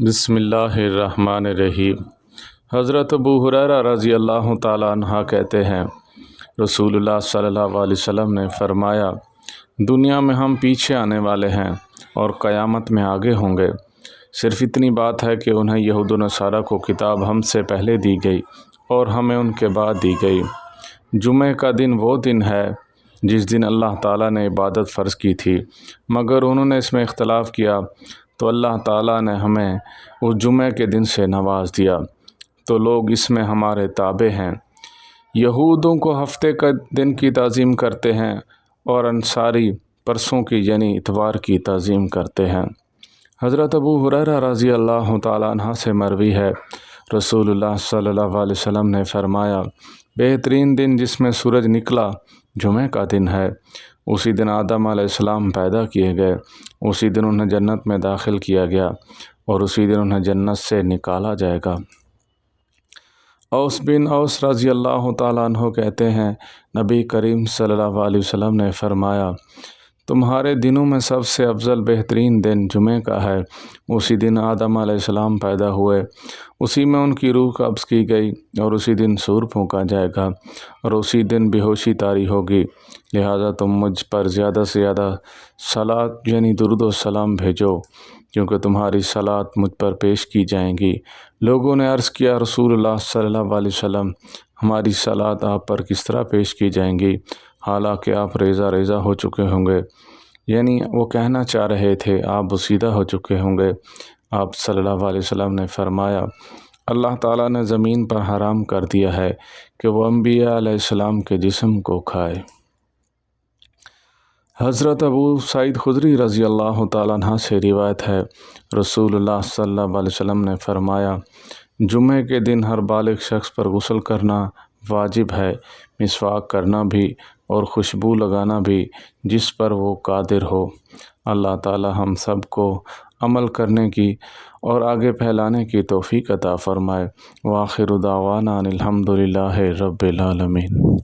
بسم اللہ الرحمن الرحیم۔ حضرت ابو ہریرہ رضی اللہ تعالیٰ عنہ کہتے ہیں، رسول اللہ صلی اللہ علیہ وسلم نے فرمایا، دنیا میں ہم پیچھے آنے والے ہیں اور قیامت میں آگے ہوں گے۔ صرف اتنی بات ہے کہ انہیں یہود و نصارہ کو کتاب ہم سے پہلے دی گئی اور ہمیں ان کے بعد دی گئی۔ جمعہ کا دن وہ دن ہے جس دن اللہ تعالیٰ نے عبادت فرض کی تھی، مگر انہوں نے اس میں اختلاف کیا تو اللہ تعالیٰ نے ہمیں اس جمعہ کے دن سے نواز دیا، تو لوگ اس میں ہمارے تابع ہیں۔ یہودوں کو ہفتے کا دن کی تعظیم کرتے ہیں اور انصاری پرسوں کی یعنی اتوار کی تعظیم کرتے ہیں۔ حضرت ابو ہریرہ رضی اللہ تعالیٰ عنہ سے مروی ہے، رسول اللہ صلی اللہ علیہ وسلم نے فرمایا، بہترین دن جس میں سورج نکلا جمعہ کا دن ہے۔ اسی دن آدم علیہ السلام پیدا کیے گئے، اسی دن انہیں جنت میں داخل کیا گیا اور اسی دن انہیں جنت سے نکالا جائے گا۔ اوس بن اوس رضی اللہ تعالیٰ عنہ کہتے ہیں، نبی کریم صلی اللہ علیہ وسلم نے فرمایا، تمہارے دنوں میں سب سے افضل بہترین دن جمعہ کا ہے۔ اسی دن آدم علیہ السلام پیدا ہوئے، اسی میں ان کی روح قبض کی گئی اور اسی دن سور پھونکا جائے گا اور اسی دن بے ہوشی طاری ہوگی۔ لہٰذا تم مجھ پر زیادہ سے زیادہ صلوات یعنی درود و سلام بھیجو، کیونکہ تمہاری صلوات مجھ پر پیش کی جائیں گی۔ لوگوں نے عرض کیا، رسول اللہ صلی اللہ علیہ وسلم، ہماری صلوات آپ پر کس طرح پیش کی جائیں گی حالانکہ آپ ریزہ ریزہ ہو چکے ہوں گے؟ یعنی وہ کہنا چاہ رہے تھے آپ بوسیدہ ہو چکے ہوں گے۔ آپ صلی اللہ علیہ وسلم نے فرمایا، اللہ تعالیٰ نے زمین پر حرام کر دیا ہے کہ وہ انبیاء علیہ السلام کے جسم کو کھائے۔ حضرت ابو سعید خدری رضی اللہ تعالیٰ عنہ سے روایت ہے، رسول اللہ صلی اللہ علیہ وسلم نے فرمایا، جمعہ کے دن ہر بالغ شخص پر غسل کرنا واجب ہے، مسواک کرنا بھی اور خوشبو لگانا بھی جس پر وہ قادر ہو۔ اللہ تعالیٰ ہم سب کو عمل کرنے کی اور آگے پھیلانے کی توفیق عطا فرمائے۔ وآخر دعوانا ان الحمد للہ رب العالمین۔